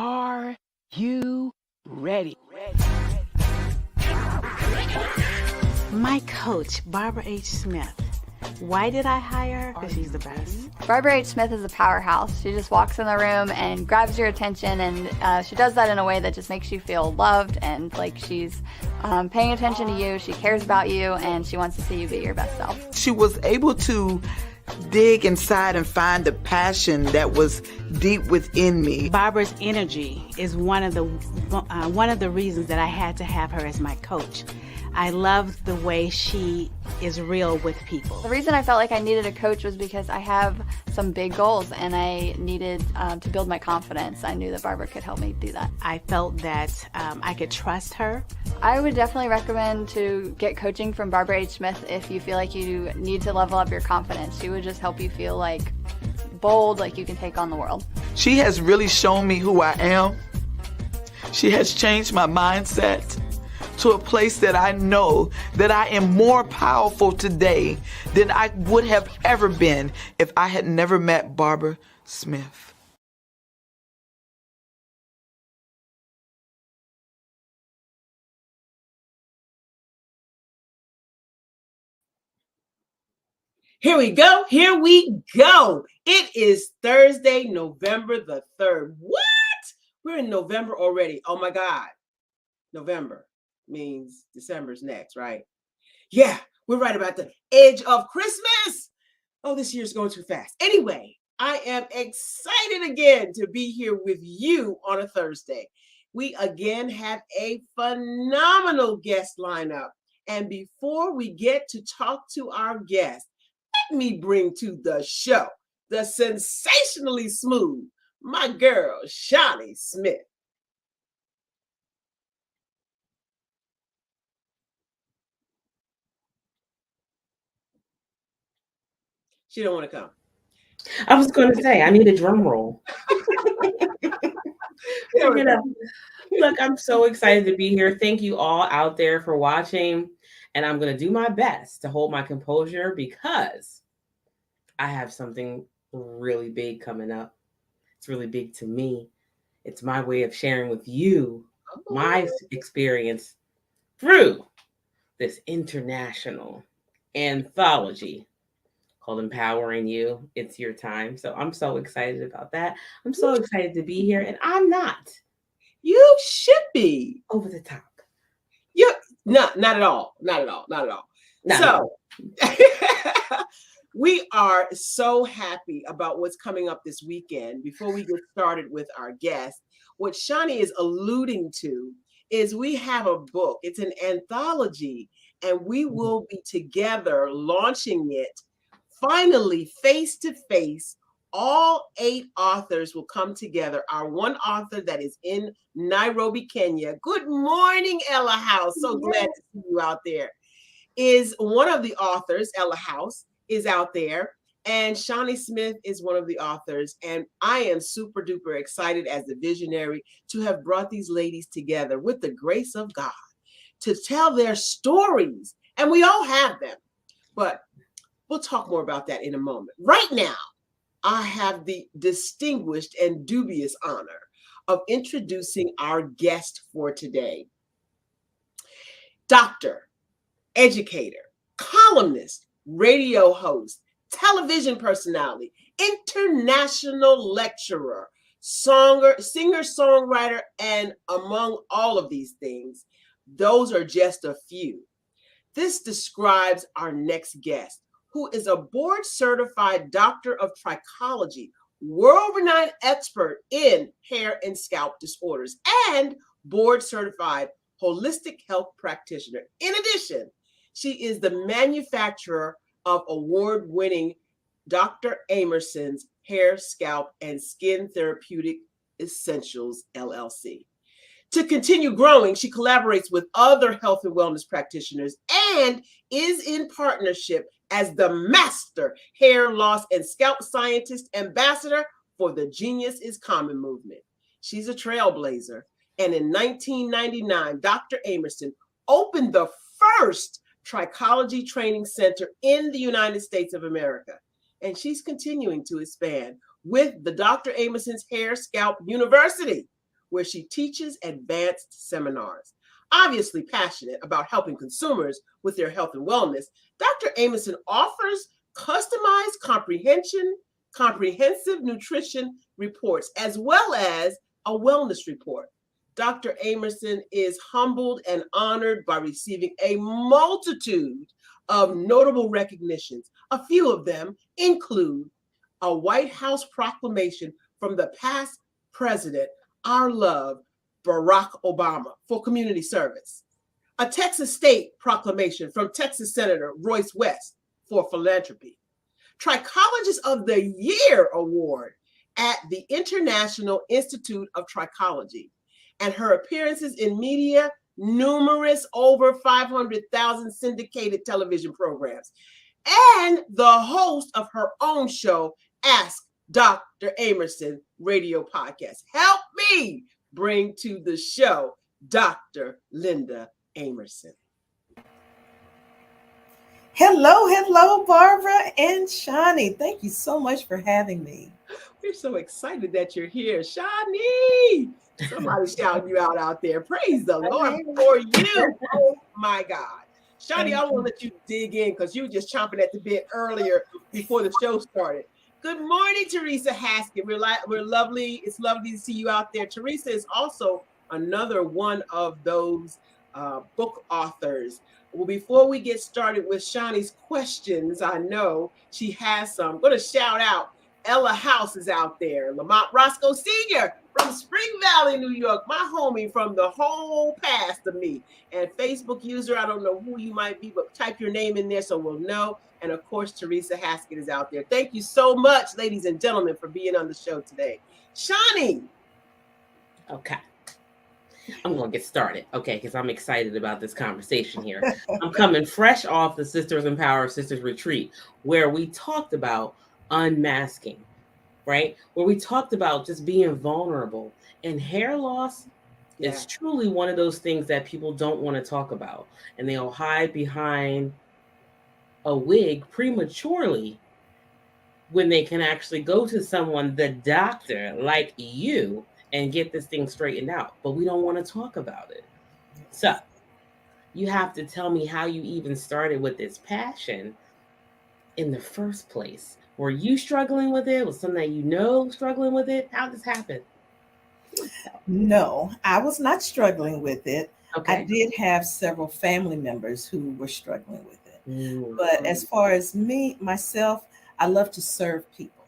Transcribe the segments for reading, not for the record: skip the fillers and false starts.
Are you ready? My coach, Barbara H. Smith. Why did I hire her? Because she's the best. Barbara H. Smith is a powerhouse. She just walks in the room and grabs your attention, and she does that in a way that just makes you feel loved and like she's paying attention to you. She cares about you, and she wants to see you be your best self. She was able to dig inside and find the passion that was deep within me. Barbara's energy is one of the reasons that I had to have her as my coach. I love the way she is real with people. The reason I felt like I needed a coach was because I have some big goals and I needed to build my confidence. I knew that Barbara could help me do that. I felt that I could trust her. I would definitely recommend to get coaching from Barbara H. Smith if you feel like you need to level up your confidence. She would just help you feel like bold, like you can take on the world. She has really shown me who I am. She has changed my mindset to a place that I know that I am more powerful today than I would have ever been if I had never met Barbara Smith. Here we go. Here we go. It is Thursday, November the 3rd. What? We're in November already. Oh my God. November means December's next, right? Yeah, we're right about the edge of Christmas. Oh, this year's going too fast. Anyway, I am excited again to be here with you on a Thursday. We again have a phenomenal guest lineup. And before we get to talk to our guest, let me bring to the show the sensationally smooth, my girl, Shawnee Smith. She don't want to come. I was going to say, I need a drum roll. Look, I'm so excited to be here. Thank you all out there for watching. And I'm going to do my best to hold my composure because I have something really big coming up. It's really big to me. It's my way of sharing with you my experience through this international anthology called Empowering You. It's your time. So I'm so excited about that. I'm so excited to be here. And I'm not. You should be. Over the top. You not at all. Not at all. Not at all. Not we are so happy about what's coming up this weekend. Before we get started with our guest, what Shawnee is alluding to is we have a book. It's an anthology, and we will be together launching it. Finally, face to face, all 8 authors will come together. Our one author that is in Nairobi, Kenya. Good morning, Ella House. So glad to see you out there. Is one of the authors, Ella House, is out there. And Shawnee Smith is one of the authors. And I am super duper excited as the visionary to have brought these ladies together with the grace of God to tell their stories. And we all have them. But we'll talk more about that in a moment. Right now, I have the distinguished and dubious honor of introducing our guest for today. Doctor, educator, columnist, radio host, television personality, international lecturer, singer-songwriter, and among all of these things, those are just a few. This describes our next guest, who is a board-certified doctor of trichology, world-renowned expert in hair and scalp disorders, and board-certified holistic health practitioner. In addition, she is the manufacturer of award-winning Dr. Amerson's Hair, Scalp, and Skin Therapeutic Essentials, LLC. To continue growing, she collaborates with other health and wellness practitioners and is in partnership as the master hair loss and scalp scientist ambassador for the Genius is Common movement. She's a trailblazer. And in 1999, Dr. Amerson opened the first trichology training center in the United States of America. And she's continuing to expand with the Dr. Amerson's Hair Scalp University, where she teaches advanced seminars. Obviously passionate about helping consumers with their health and wellness, Dr. Amerson offers customized comprehensive nutrition reports, as well as a wellness report. Dr. Amerson is humbled and honored by receiving a multitude of notable recognitions. A few of them include a White House proclamation from the past president, our love, Barack Obama, for community service, a Texas State proclamation from Texas Senator Royce West for philanthropy, Trichologist of the Year award at the International Institute of Trichology, and her appearances in media, numerous over 500,000 syndicated television programs, and the host of her own show, Ask Dr. Amerson radio podcast. Help me bring to the show Dr. Linda Amerson. Hello, Barbara and Shani. Thank you so much for having me. We're so excited that you're here, Shani. Somebody shouting you out there. Praise the Lord for you. Oh my God. Shani, I want to let you dig in because you were just chomping at the bit earlier before the show started. Good morning, Teresa Haskett. We're lovely. It's lovely to see you out there. Teresa is also another one of those book authors. Well, before we get started with Shani's questions, I know she has some. I'm going to shout out Ella House is out there. Lamont Roscoe Sr. from Spring Valley, New York. My homie from the whole past of me. And Facebook user, I don't know who you might be, but type your name in there so we'll know. And of course, Teresa Haskett is out there. Thank you so much, ladies and gentlemen, for being on the show today. Shani. Okay. I'm going to get started, okay, because I'm excited about this conversation here. I'm coming fresh off the Sisters Empower Sisters Retreat, where we talked about unmasking, right? Where we talked about just being vulnerable. And hair loss is truly one of those things that people don't want to talk about. And they'll hide behind a wig prematurely when they can actually go to someone, the doctor like you, and get this thing straightened out. But we don't want to talk about it. So you have to tell me how you even started with this passion in the first place. Were you struggling with it? Was something that you know struggling with it? How did this happen? No, I was not struggling with it. Okay. I did have several family members who were struggling with it. Mm-hmm. But as far as myself, I love to serve people.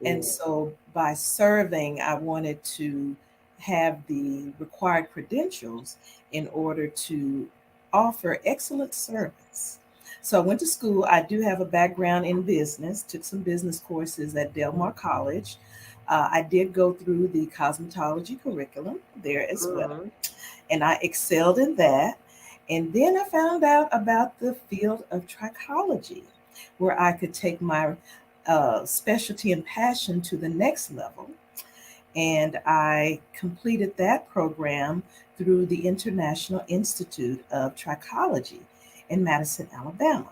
And so by serving, I wanted to have the required credentials in order to offer excellent service. So I went to school. I do have a background in business, took some business courses at Del Mar College. I did go through the cosmetology curriculum there as well. And I excelled in that. And then I found out about the field of trichology, where I could take my specialty and passion to the next level. And I completed that program through the International Institute of Trichology in Madison, Alabama.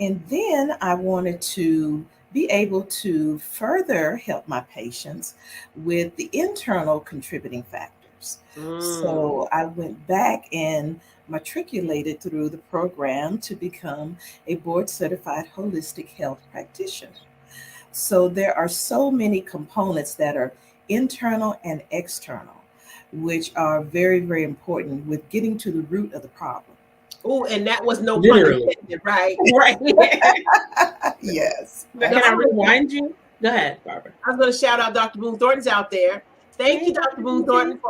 And then I wanted to be able to further help my patients with the internal contributing factors. So I went back and matriculated through the program to become a board certified holistic health practitioner. So there are so many components that are internal and external, which are very, very important with getting to the root of the problem. Oh, and that was no pun intended, right? Right. Yes. Can I rewind you? Go ahead, Barbara. I was going to shout out Dr. Boone Thornton's out there. Thank you, Dr. Boone Thornton.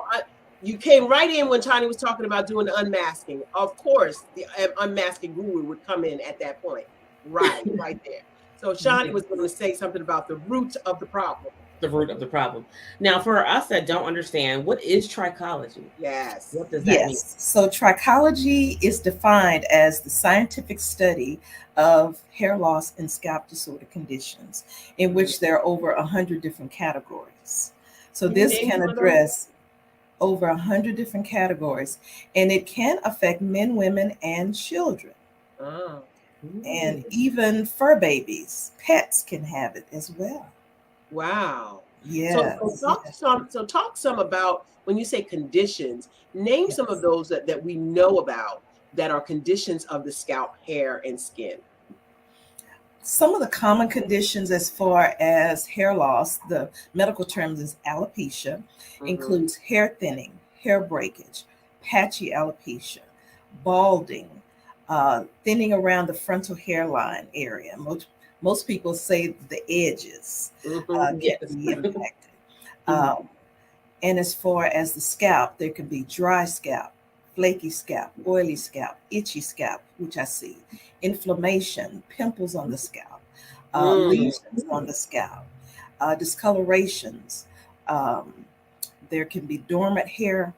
You came right in when Tanya was talking about doing the unmasking. Of course, the unmasking guru would come in at that point. Right there. So Shani was going to say something about the root of the problem. The root of the problem. Now, for us that don't understand, what is trichology? Yes. What does that mean? So trichology is defined as the scientific study of hair loss and scalp disorder conditions, in which there are over 100 different categories. So this can address over 100 different categories, and it can affect men, women, and children. And even fur babies, pets can have it as well. Wow. Yes. Talk some about when you say conditions, name some of those that we know about that are conditions of the scalp, hair, and skin. Some of the common conditions as far as hair loss, the medical terms is alopecia, includes hair thinning, hair breakage, patchy alopecia, balding, thinning around the frontal hairline area. Most people say the edges can be impacted. And as far as the scalp, there can be dry scalp, flaky scalp, oily scalp, itchy scalp, which I see, inflammation, pimples on the scalp, lesions on the scalp, discolorations. There can be dormant hair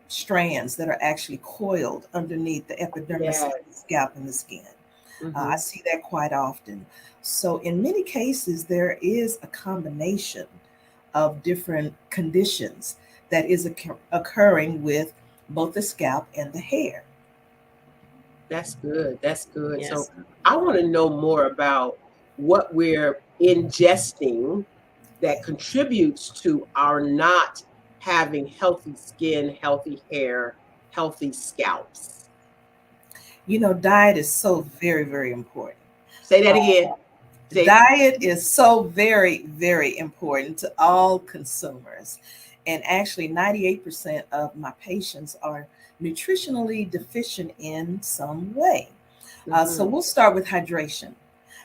strands that are actually coiled underneath the epidermis of the scalp and the skin. I see that quite often. So in many cases, there is a combination of different conditions that is occurring with both the scalp and the hair. That's good. That's good. Yes. So I want to know more about what we're ingesting that contributes to our not having healthy skin, healthy hair, healthy scalps. You know, diet is so very, very important. Say that again. Diet is so very, very important to all consumers. And actually, 98% of my patients are nutritionally deficient in some way. So we'll start with hydration.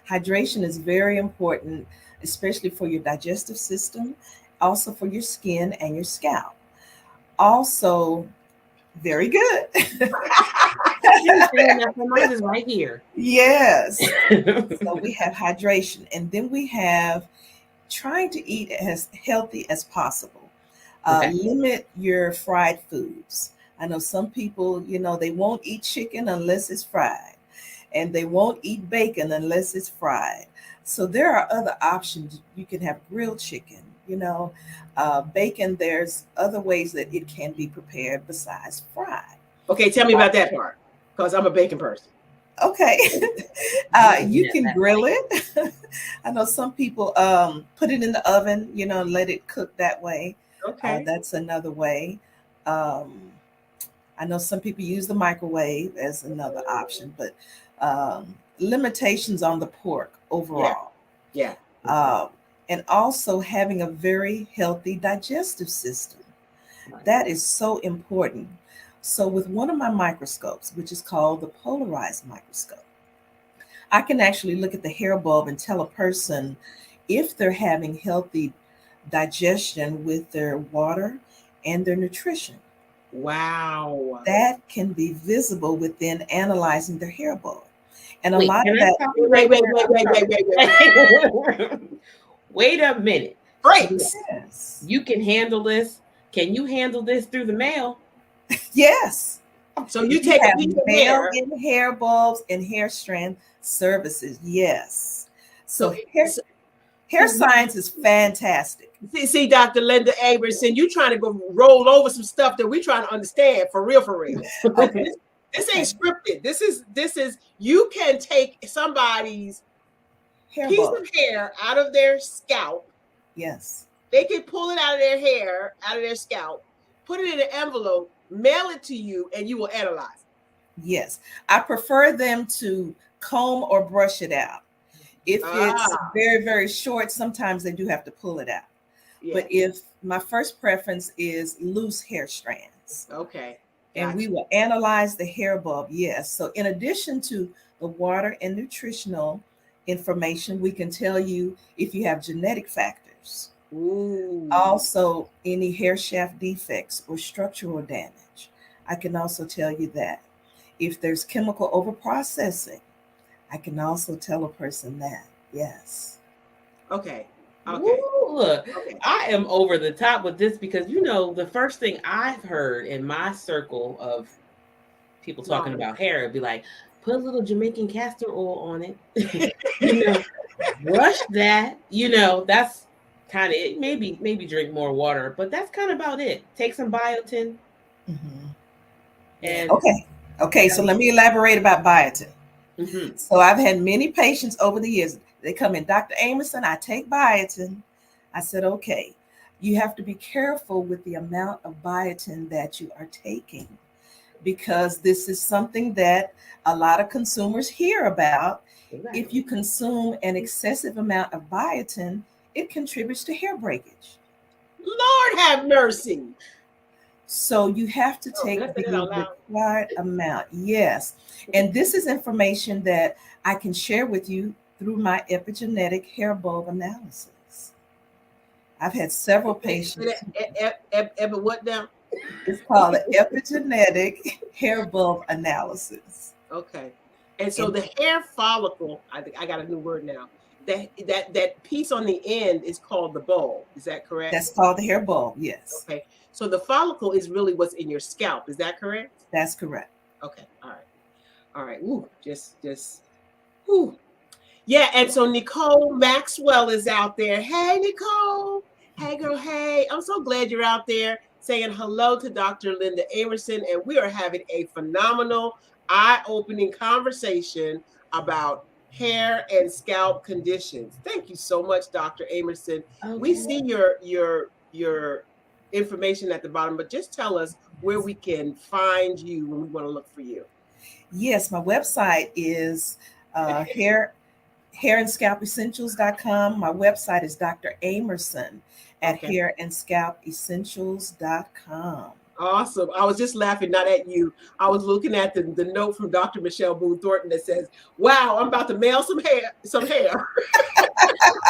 Hydration is very important, especially for your digestive system, also for your skin and your scalp. Also, very good. Mine is right here. Yes. So we have hydration, and then we have trying to eat as healthy as possible. Limit your fried foods. I know some people, you know, they won't eat chicken unless it's fried, and they won't eat bacon unless it's fried. So there are other options. You can have grilled chicken, you know, bacon. There's other ways that it can be prepared besides fried. Okay, tell me about that part, because I'm a bacon person. Okay. You can grill it. I know some people put it in the oven, you know, and let it cook that way. Okay. That's another way. I know some people use the microwave as another option, but limitations on the pork overall. Yeah. And also having a very healthy digestive system. That is so important. So with one of my microscopes, which is called the polarized microscope, I can actually look at the hair bulb and tell a person if they're having healthy digestion with their water and their nutrition. Wow. That can be visible within analyzing their hair bulb. And Wait, lot of can I that. stop you right there? Wait a minute. Breaks. Yes. You can handle this. Can you handle this through the mail? Yes. So you take a have piece of mail hair. in hair bulbs and hair strand services. Yes. So hair science is fantastic. See, Dr. Linda Abramson, you trying to go roll over some stuff that we trying to understand for real, for real. Okay. This ain't scripted. This is you can take somebody's Hair piece bulb. of hair out of their scalp. Yes. They can pull it out of their hair, out of their scalp, put it in an envelope, mail it to you, and you will analyze it. Yes. I prefer them to comb or brush it out. If it's very, very short, sometimes they do have to pull it out. Yeah. But if my first preference is loose hair strands. Okay. And we will analyze the hair bulb. Yes. So in addition to the water and nutritional information, we can tell you if you have genetic factors. Ooh. Also, any hair shaft defects or structural damage. I can also tell you that. If there's chemical overprocessing, I can also tell a person that. Yes. Okay. Okay. Ooh, look, Okay. I am over the top with this because, you know, the first thing I've heard in my circle of people talking about hair would be like, put a little Jamaican castor oil on it. You know, brush that. You know, that's kind of it. Maybe drink more water, but that's kind of about it. Take some biotin. Mm-hmm. And Okay. So let me elaborate about biotin. Mm-hmm. So I've had many patients over the years. They come in, Dr. Amerson, I take biotin. I said, okay, you have to be careful with the amount of biotin that you are taking, because this is something that a lot of consumers hear about. If you consume an excessive amount of biotin, it contributes to hair breakage. Lord have mercy. So you have to take the required amount. Yes. And this is information that I can share with you through my epigenetic hair bulb analysis. I've had several patients. What now? It's called an epigenetic hair bulb analysis. Okay. And so the hair follicle, I got a new word now. That piece on the end is called the bulb. Is that correct? That's called the hair bulb, yes. Okay. So the follicle is really what's in your scalp. Is that correct? That's correct. Okay. All right. All right. Ooh, just ooh. Yeah, and so Nicole Maxwell is out there. Hey, Nicole. Hey, girl. Hey, I'm so glad you're out there saying hello to Dr. Linda Amerson, and we are having a phenomenal, eye-opening conversation about hair and scalp conditions. Thank you so much, Dr. Amerson. Okay. We see your information at the bottom, but just tell us where we can find you when we want to look for you. Yes, my website is hairandscalpessentials.com. My website is Dr. Amerson at hairandscalpessentials.com. Awesome. I was just laughing, not at you. I was looking at the note from Dr. Michelle Boone Thornton that says, wow, I'm about to mail some hair.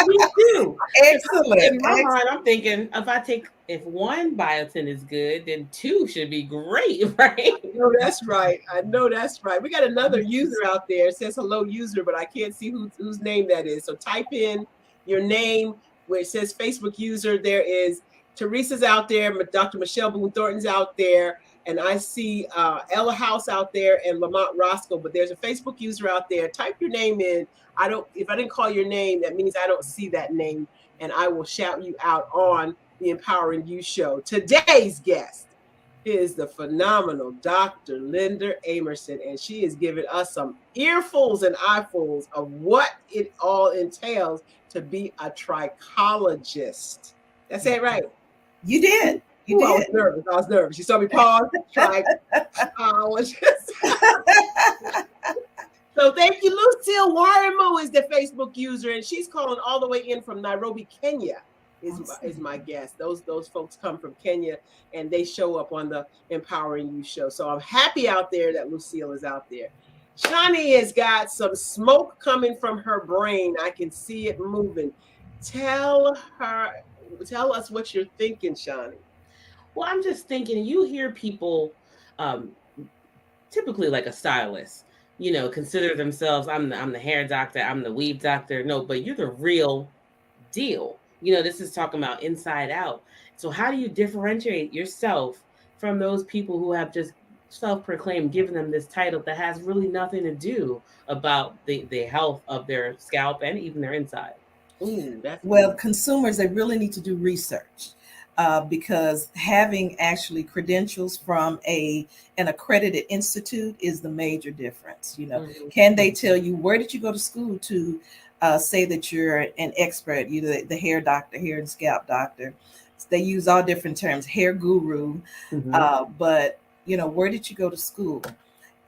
Me too. Excellent. In my mind, I'm thinking if one biotin is good, then two should be great, right? I know that's right. We got another user out there. It says hello user, but I can't see whose name that is. So type in your name where it says Facebook user. There is Teresa's out there, Dr. Michelle Boone Thornton's out there, and I see Ella House out there and Lamont Roscoe, but there's a Facebook user out there. Type your name in. If I didn't call your name, that means I don't see that name, and I will shout you out on the Empowering You show. Today's guest is the phenomenal Dr. Linda Amerson, and she is giving us some earfuls and eyefuls of what it all entiles to be a trichologist. That's it, right? You did. You did. I was nervous. You saw me pause. Trichologist. So thank you. Lucille Warimo is the Facebook user, and she's calling all the way in from Nairobi, Kenya. Is my guest. Those folks come from Kenya, and they show up on the Empowering You show. So I'm happy out there that Lucille is out there. Shani has got some smoke coming from her brain. I can see it moving. Tell us what you're thinking, Shani. Well, I'm just thinking, you hear people, typically like a stylist, consider themselves, I'm the hair doctor, I'm the weave doctor. No, but you're the real deal. This is talking about inside out. So how do you differentiate yourself from those people who have just self-proclaimed, given them this title that has really nothing to do about the health of their scalp and even their inside? Well, consumers, they really need to do research because having actually credentials from an accredited institute is the major difference. Can they tell you, where did you go to school to say that you're an expert, the hair doctor, hair and scalp doctor? They use all different terms, hair guru, but where did you go to school?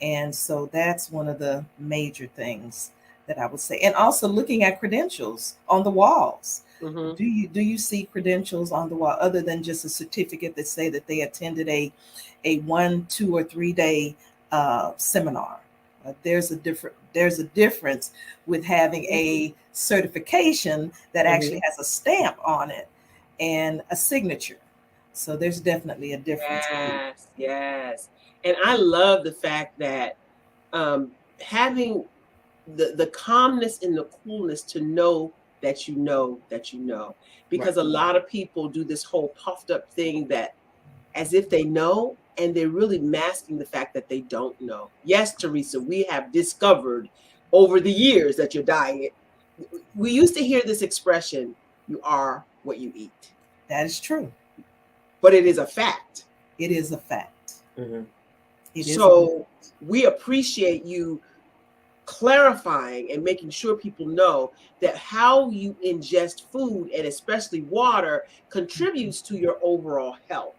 And so that's one of the major things that I would say. And also looking at credentials on the walls. Do you see credentials on the wall other than just a certificate that say that they attended a 1, 2, or 3 day seminar? There's a difference with having a certification that actually has a stamp on it and a signature. So there's definitely a difference. Yes. And I love the fact that having the calmness and the coolness to know that you know, because a lot of people do this whole puffed up thing that as if they know, and they're really masking the fact that they don't know. Yes, Teresa, we have discovered over the years that your diet, we used to hear this expression, you are what you eat. That is true. But it is a fact. It is a fact. So we appreciate you clarifying and making sure people know that how you ingest food and especially water contributes to your overall health.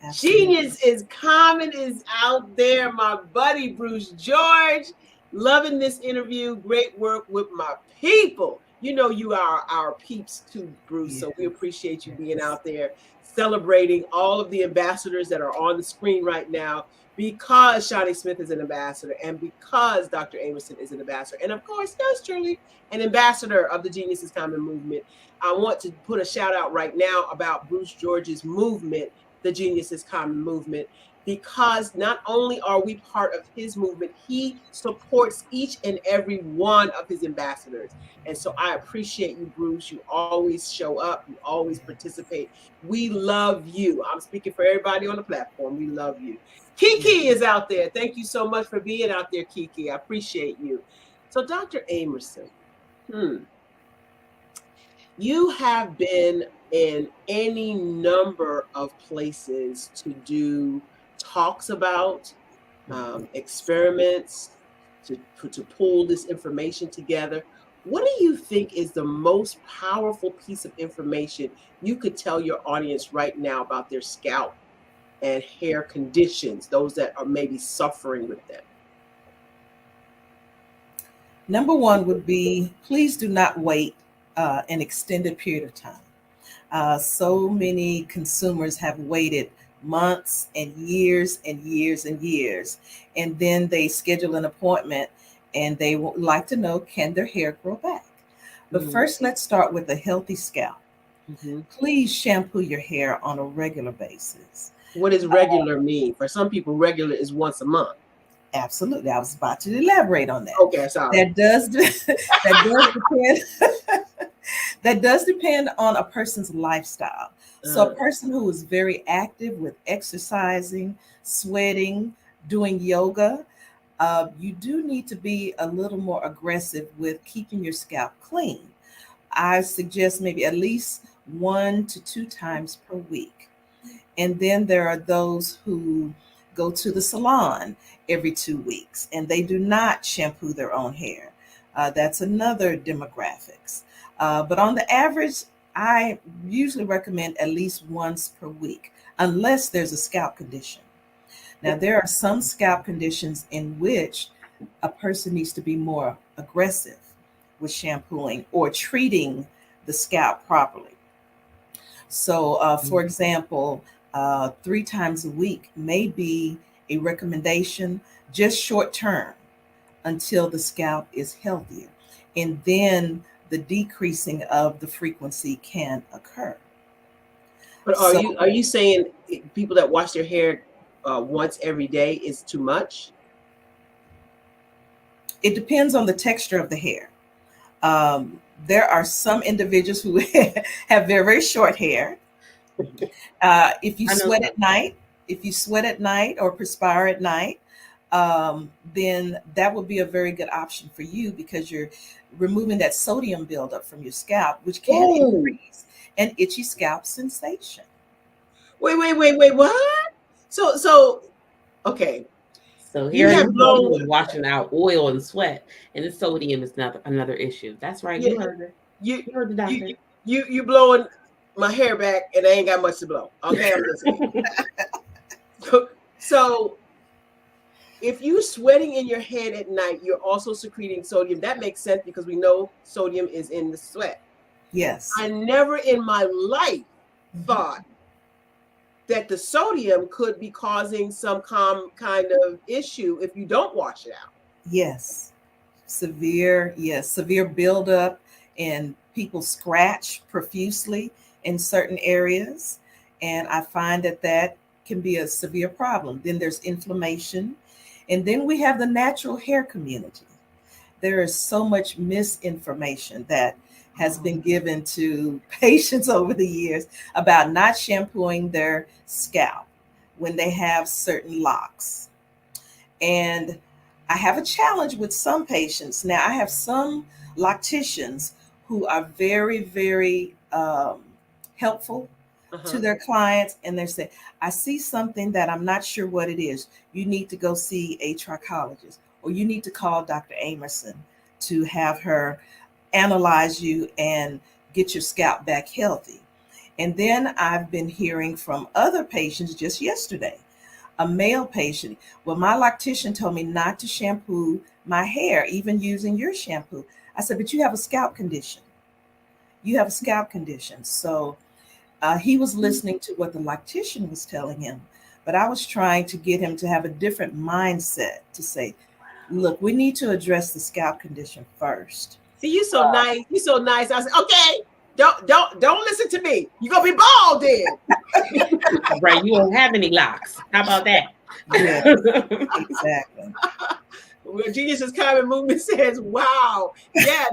Absolutely. Genius is common is out there, my buddy Bruce George. Loving this interview. Great work with my people. You know you are our peeps too, Bruce. So we appreciate you being out there celebrating all of the ambassadors that are on the screen right now, because Shawnee Smith is an ambassador and because Dr. Amerson is an ambassador. And of course, yours truly, an ambassador of the Genius is Common movement. I want to put a shout out right now about Bruce George's movement, the Genius is Common movement, because not only are we part of his movement, he supports each and every one of his ambassadors. And so I appreciate you, Bruce. You always show up. You always participate. We love you. I'm speaking for everybody on the platform. We love you. Kiki is out there. Thank you so much for being out there, Kiki. I appreciate you. So Dr. Amerson, you have been in any number of places to do talks about experiments, to pull this information together. What do you think is the most powerful piece of information you could tell your audience right now about their scalp and hair conditions, those that are maybe suffering with them? Number one would be, please do not wait an extended period of time. So many consumers have waited months and years and years and years, and then they schedule an appointment and they would like to know, can their hair grow back? But first, let's start with a healthy scalp. Please shampoo your hair on a regular basis. What does regular mean? For some people, regular is once a month. Absolutely. I was about to elaborate on that. Okay, sorry. That does depend. That does depend on a person's lifestyle. So a person who is very active with exercising, sweating, doing yoga, you do need to be a little more aggressive with keeping your scalp clean. I suggest maybe at least 1 to 2 times per week. And then there are those who go to the salon every 2 weeks and they do not shampoo their own hair. That's another demographics. But on the average, I usually recommend at least once per week, unless there's a scalp condition. Now, there are some scalp conditions in which a person needs to be more aggressive with shampooing or treating the scalp properly. So, for example, 3 times a week may be a recommendation, just short term, until the scalp is healthier. And then the decreasing of the frequency can occur. But are you saying people that wash their hair once every day is too much? It depends on the texture of the hair. There are some individuals who have very, very short hair. If you sweat at night or perspire at night, then that would be a very good option for you, because you're removing that sodium buildup from your scalp, which can increase an itchy scalp sensation. Wait, what? So okay. So here you have washing out oil and sweat, and the sodium is another issue. That's right. Yeah. You heard it. You heard the doctor. You blowing my hair back, and I ain't got much to blow. Okay, I'm listening. So if you're sweating in your head at night, you're also secreting sodium. That makes sense because we know sodium is in the sweat. Yes. I never in my life thought that the sodium could be causing some kind of issue if you don't wash it out. Yes. Severe buildup, and people scratch profusely in certain areas. And I find that can be a severe problem. Then there's inflammation. And then we have the natural hair community. There is so much misinformation that has been given to patients over the years about not shampooing their scalp when they have certain locks. And I have a challenge with some patients. Now, I have some locticians who are very, very helpful to their clients, and they say, I see something that I'm not sure what it is. You need to go see a trichologist. or you need to call Dr. Amerson to have her analyze you and get your scalp back healthy. And then I've been hearing from other patients just yesterday, a male patient. Well, my loctician told me not to shampoo my hair, even using your shampoo. I said, but you have a scalp condition. You have a scalp condition. So he was listening to what the loctician was telling him, but I was trying to get him to have a different mindset to say, look, we need to address the scalp condition first. See, you so nice. You so nice. I said, okay, don't listen to me. You're gonna be bald then. Right, you won't have any locks. How about that? Yeah, exactly. Well, Genius's Common Movement says, wow, yeah,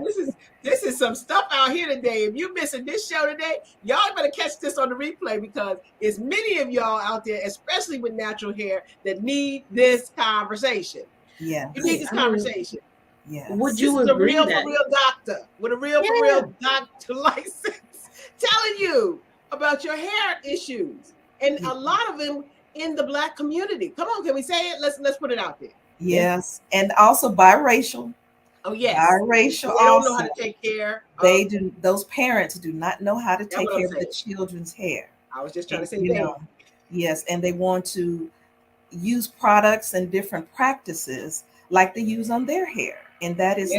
this is some stuff out here today. If you're missing this show today, y'all better catch this on the replay, because it's many of y'all out there, especially with natural hair, that need this conversation. Yeah. You need this conversation. Yeah. Would This you is a agree real that? for real doctor with a real for real doctor license telling you about your hair issues, and a lot of them in the Black community. Come on, can we say it? Let's put it out there. Yes, and also biracial. Oh yes, biracial. They don't also know how to take care. They do. Those parents do not know how to That's take what I'm care of the saying. children's hair. I was just trying to say, You know, yes, and they want to use products and different practices like they use on their hair, and that is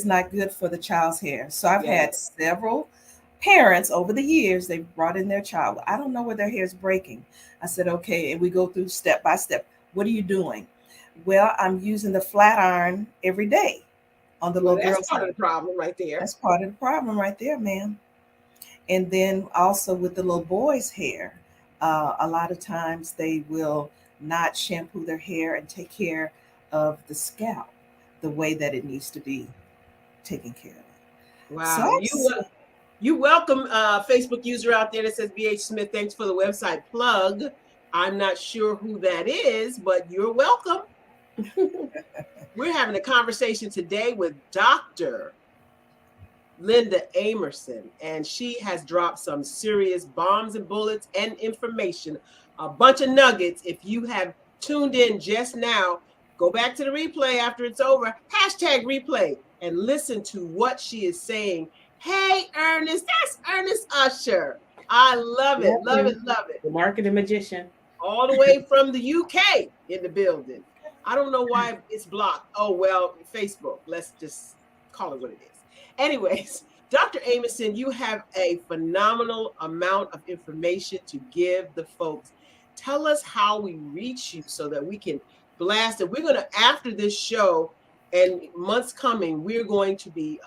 not good for the child's hair. So I've had several parents over the years. They've brought in their child. I don't know where their hair is breaking. I said, okay, and we go through step by step. What are you doing? Well, I'm using the flat iron every day on the little girl's hair. That's part of the problem right there. That's part of the problem right there, ma'am. And then also with the little boys' hair, a lot of times they will not shampoo their hair and take care of the scalp the way that it needs to be taken care of. Wow. So you welcome Facebook user out there that says BH Smith, thanks for the website plug. I'm not sure who that is, but you're welcome. We're having a conversation today with Dr. Linda Amerson, and she has dropped some serious bombs and bullets and information, a bunch of nuggets. If you have tuned in just now, go back to the replay after it's over, #replay, and listen to what she is saying. Hey, Ernest, that's Ernest Usher. I love it, love it, love it. The marketing magician. All the way from the UK in the building. I don't know why it's blocked. Oh, well, Facebook. Let's just call it what it is. Anyways, Dr. Amerson, you have a phenomenal amount of information to give the folks. Tell us how we reach you so that we can blast it. We're going to, after this show and months coming, we're going to be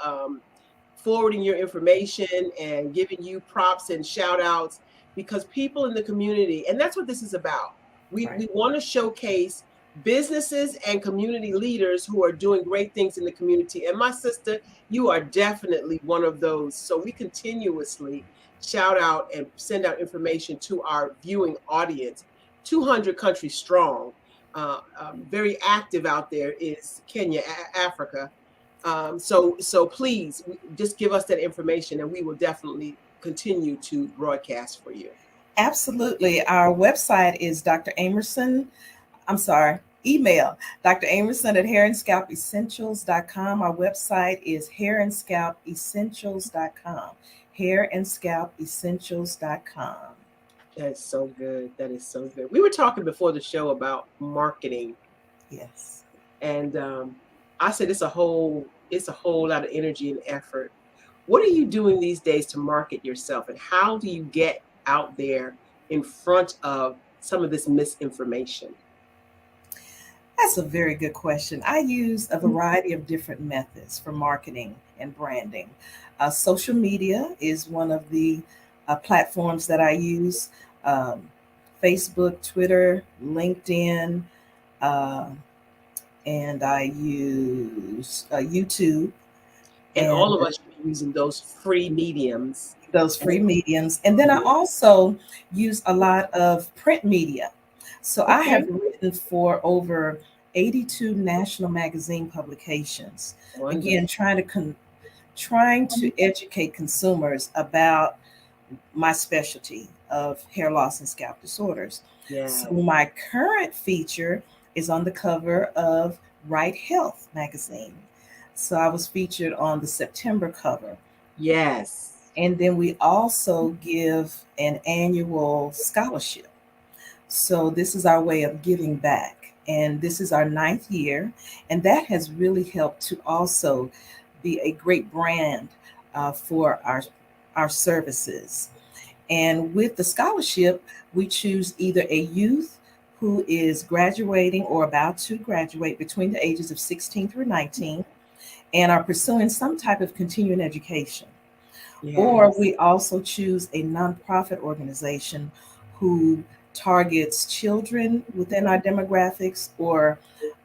forwarding your information and giving you props and shout outs, because people in the community, and that's what this is about. We want to showcase businesses and community leaders who are doing great things in the community. And my sister, you are definitely one of those. So we continuously shout out and send out information to our viewing audience. 200 countries strong. Very active out there is Kenya, Africa. So please just give us that information, and we will definitely continue to broadcast for you. Absolutely. Our website is email Dr. Amerson at hairandscalpessentials.com. Our website is hairandscalpessentials.com. hairandscalpessentials.com. That's so good. That is so good. We were talking before the show about marketing. Yes. And I said it's a whole lot of energy and effort. What are you doing these days to market yourself, and how do you get out there in front of some of this misinformation? That's a very good question. I use a variety of different methods for marketing and branding. Social media is one of the platforms that I use. Facebook, Twitter, LinkedIn, and I use YouTube. And all of us should be using those free mediums. And then I also use a lot of print media. So I have written for over 82 national magazine publications. Wonderful. Again, trying to educate consumers about my specialty of hair loss and scalp disorders. Yeah. So my current feature is on the cover of Right Health magazine. So I was featured on the September cover. Yes. And then we also give an annual scholarship. So this is our way of giving back. And this is our 9th year. And that has really helped to also be a great brand for our services. And with the scholarship, we choose either a youth who is graduating or about to graduate between the ages of 16 through 19 and are pursuing some type of continuing education. Yes. Or we also choose a nonprofit organization who targets children within our demographics or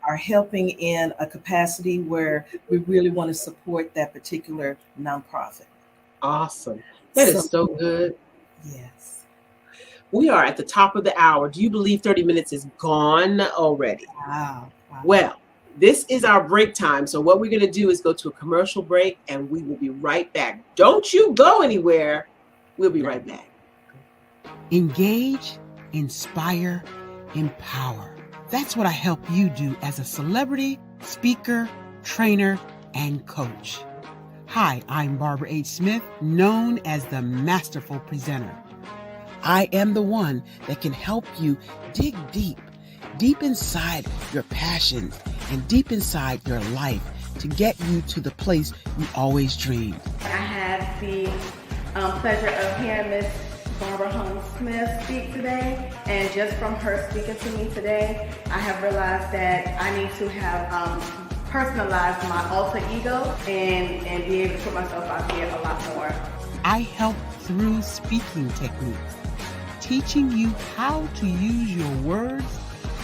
are helping in a capacity where we really want to support that particular nonprofit. Awesome. That is so good. Yes. We are at the top of the hour. Do you believe 30 minutes is gone already? Wow. Well, this is our break time. So what we're going to do is go to a commercial break and we will be right back. Don't you go anywhere. We'll be right back. Engage, inspire, empower. That's what I help you do as a celebrity, speaker, trainer, and coach. Hi, I'm Barbara H. Smith, known as the Masterful Presenter. I am the one that can help you dig deep inside your passions and deep inside your life to get you to the place you always dreamed. I had the pleasure of hearing Miss Barbara Holmes Smith speak today, and just from her speaking to me today, I have realized that I need to have personalize my alter ego and be able to put myself out there a lot more. I help through speaking techniques, teaching you how to use your words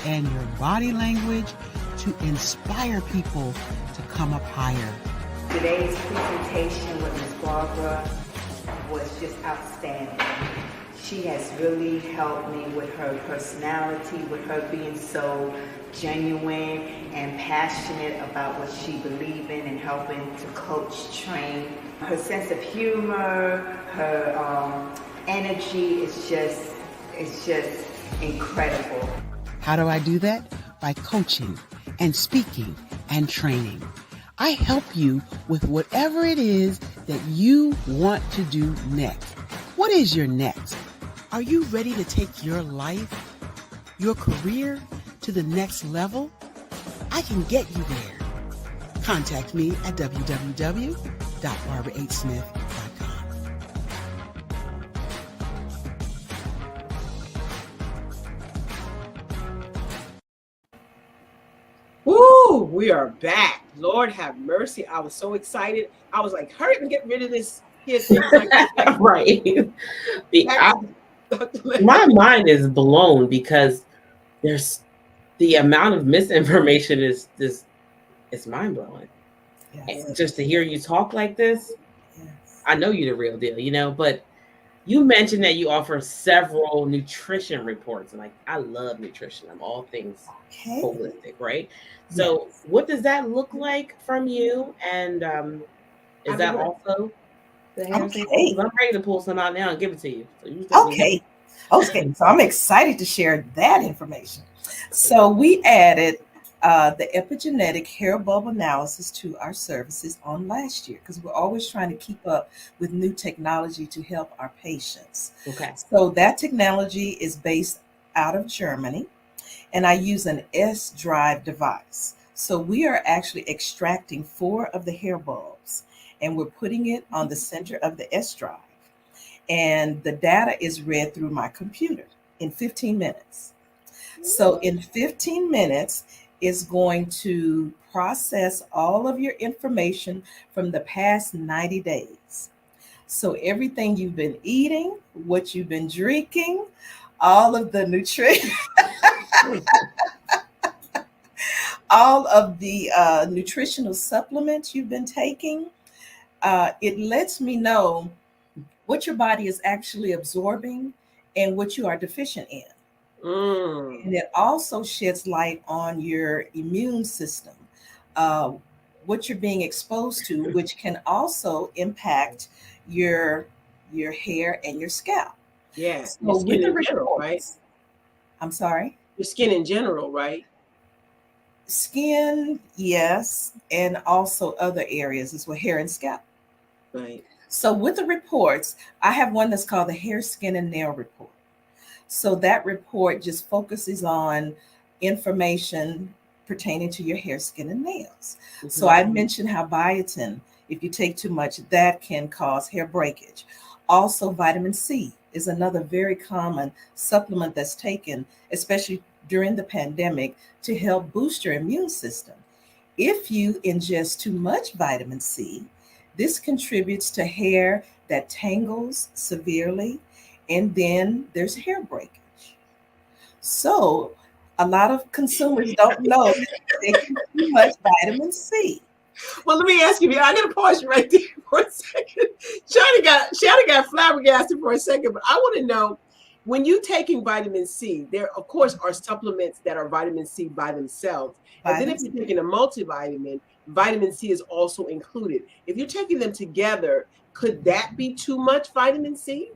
and your body language to inspire people to come up higher. Today's presentation with Ms. Barbara was just outstanding. She has really helped me with her personality, with her being so genuine and passionate about what she believes in and helping to coach, train. Her sense of humor, her energy is just incredible. How do I do that? By coaching and speaking and training. I help you with whatever it is that you want to do next. What is your next? Are you ready to take your life, your career to the next level? I can get you there. Contact me at www.barbarahsmith.com. Woo, we are back. Lord have mercy. I was so excited. I was like, hurry up and get rid of this kid. Right. My mind is blown because there's the amount of misinformation is it's mind blowing. Yes. And just to hear you talk like this, yes. I know you're the real deal, but you mentioned that you offer several nutrition reports. And like, I love nutrition. I'm all things holistic, right? So what does that look like from you? And is that also the hair thing? I'm ready to pull some out now and give it to you. So Okay, so I'm excited to share that information. So we added the epigenetic hair bulb analysis to our services on last year because we're always trying to keep up with new technology to help our patients. Okay. So that technology is based out of Germany, and I use an S-Drive device. So we are actually extracting 4 of the hair bulbs, and we're putting it on the center of the S-Drive. And the data is read through my computer in 15 minutes. So in 15 minutes, it's going to process all of your information from the past 90 days. So everything you've been eating, what you've been drinking, all of the nutrition, all of the nutritional supplements you've been taking, it lets me know what your body is actually absorbing and what you are deficient in. And it also sheds light on your immune system, what you're being exposed to, which can also impact your hair and your scalp. Yes, so skin in general, right? I'm sorry? Your skin in general, right? Skin, yes, and also other areas as well, hair and scalp. Right. So with the reports, I have one that's called the hair, skin, and nail report. So that report just focuses on information pertaining to your hair, skin, and nails. So I mentioned how biotin, if you take too much, that can cause hair breakage. Also, vitamin C is another very common supplement that's taken, especially during the pandemic, to help boost your immune system. If you ingest too much vitamin C, this contributes to hair that tangles severely, and then there's hair breakage. So, a lot of consumers don't know that they taking too much vitamin C. Well, let me ask you, I got to pause you right there for a second. Shani got flabbergasted for a second, but I want to know, when you taking vitamin C, there of course are supplements that are vitamin C by themselves. And then if you're taking a multivitamin, vitamin C is also included. If you're taking them together, could that be too much vitamin C?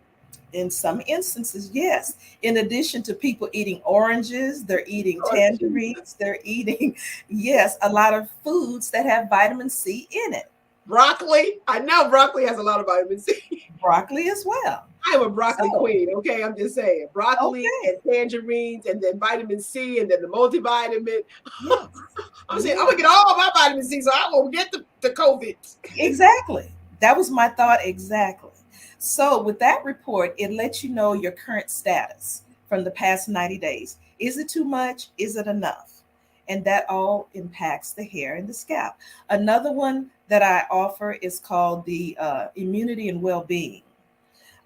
In some instances, yes. In addition to people eating oranges, they're eating tangerines, they're eating, yes, a lot of foods that have vitamin C in it. Broccoli, I know broccoli has a lot of vitamin C. Broccoli as well. I am a broccoli queen, okay? I'm just saying. Broccoli and tangerines, and then vitamin C, and then the multivitamin. Yes. I'm saying, I'm going to get all my vitamin C, so I won't get the COVID. Exactly. That was my thought exactly. So with that report, it lets you know your current status from the past 90 days. Is it too much? Is it enough? And that all impacts the hair and the scalp. Another one that I offer is called the Immunity and Well-Being.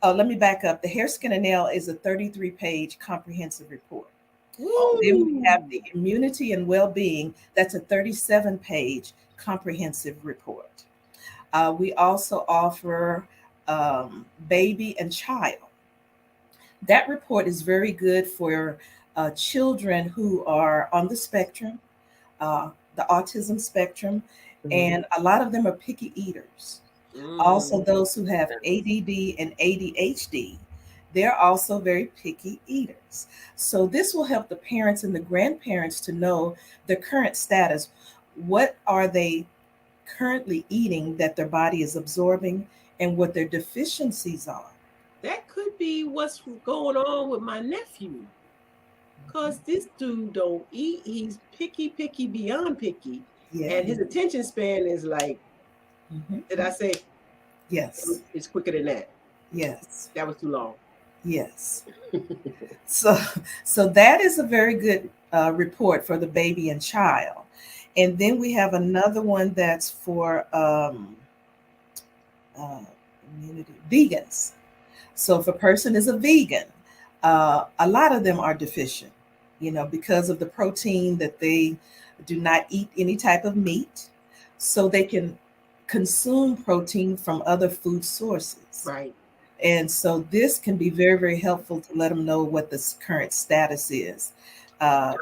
Let me back up. The hair, skin, and nail is a 33-page comprehensive report. Then we have the Immunity and Well-Being. That's a 37-page comprehensive report. We also offer baby and child. That report is very good for children who are on the spectrum, the autism spectrum, and a lot of them are picky eaters. Also, those who have ADD and ADHD, they're also very picky eaters. So this will help the parents and the grandparents to know their current status. What are they currently eating that their body is absorbing, and what their deficiencies are? That could be what's going on with my nephew. Because this dude don't eat. He's picky beyond picky. Yeah. And his attention span is like, did I say? Yes. It's quicker than that. Yes. That was too long. Yes. So that is a very good report for the baby and child. And then we have another one that's for vegans. So if a person is a vegan, a lot of them are deficient, because of the protein that they do not eat any type of meat. So they can consume protein from other food sources. Right. And so this can be very, very helpful to let them know what the current status is. Dr.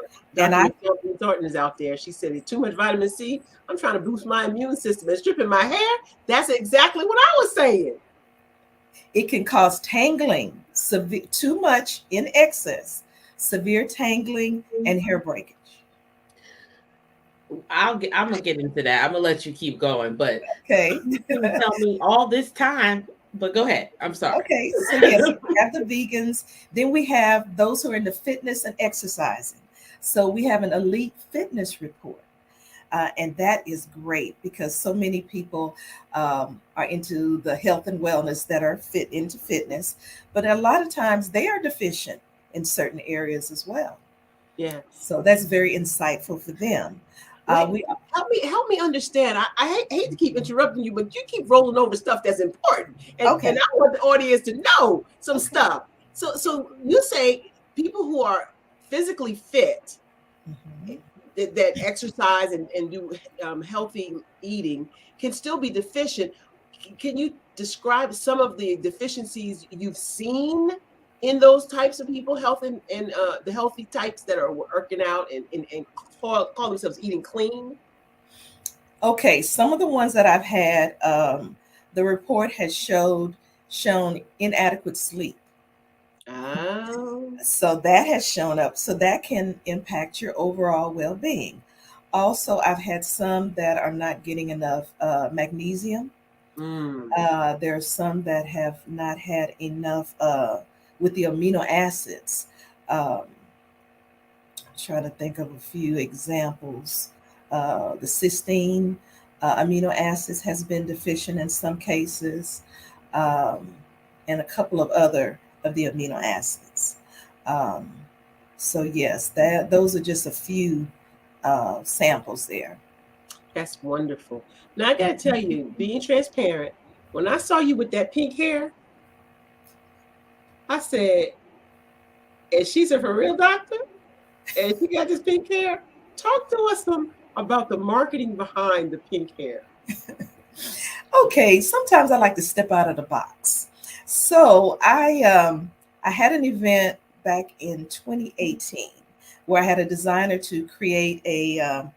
Thornton is out there. She said, too much vitamin C. I'm trying to boost my immune system and stripping my hair. That's exactly what I was saying. It can cause tangling, too much in excess, severe tangling, and hair breakage. I'm gonna get into that. I'm gonna let you keep going, but okay. You tell me all this time. But go ahead. I'm sorry. Okay. So yes, we have the vegans. Then we have those who are into fitness and exercising. So we have an elite fitness report. And that is great because so many people are into the health and wellness that are fit into fitness. But a lot of times they are deficient in certain areas as well. Yeah. So that's very insightful for them. Help me understand. I hate to keep interrupting you, but you keep rolling over stuff that's important, and I want the audience to know some stuff. So you say people who are physically fit, that exercise and do healthy eating can still be deficient. Can you describe some of the deficiencies you've seen in those types of people, health and the healthy types that are working out and call themselves eating clean? Okay, some of the ones that I've had, the report has shown inadequate sleep. Oh. So that has shown up. So that can impact your overall well-being. Also, I've had some that are not getting enough magnesium. There are some that have not had enough with the amino acids. Um, Trying to think of a few examples. The cysteine amino acids has been deficient in some cases, um, and a couple of other of the amino acids. Um, so yes, that those are just a few samples there. That's wonderful. Now I gotta tell you, being transparent, when I saw you with that pink hair, I said, and she's a for real doctor, and she got this pink hair. Talk to us about the marketing behind the pink hair. Okay, sometimes I like to step out of the box. So I had an event back in 2018 where I had a designer to create a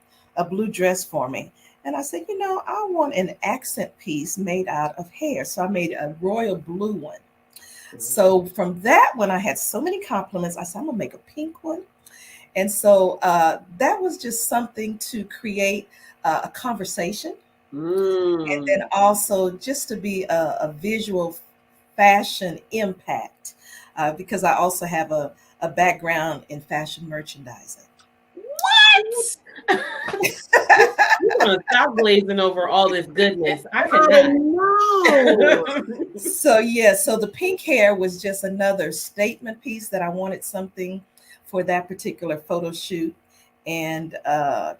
blue dress for me. And I said, you know, I want an accent piece made out of hair. So I made a royal blue one. So from that one, I had so many compliments. I said, I'm gonna make a pink one. And so that was just something to create a conversation. And then also just to be a visual fashion impact, because I also have a background in fashion merchandising. What? You're gonna stop glazing over all this goodness. I cannot. No. So yeah, so the pink hair was just another statement piece that I wanted something for that particular photo shoot, and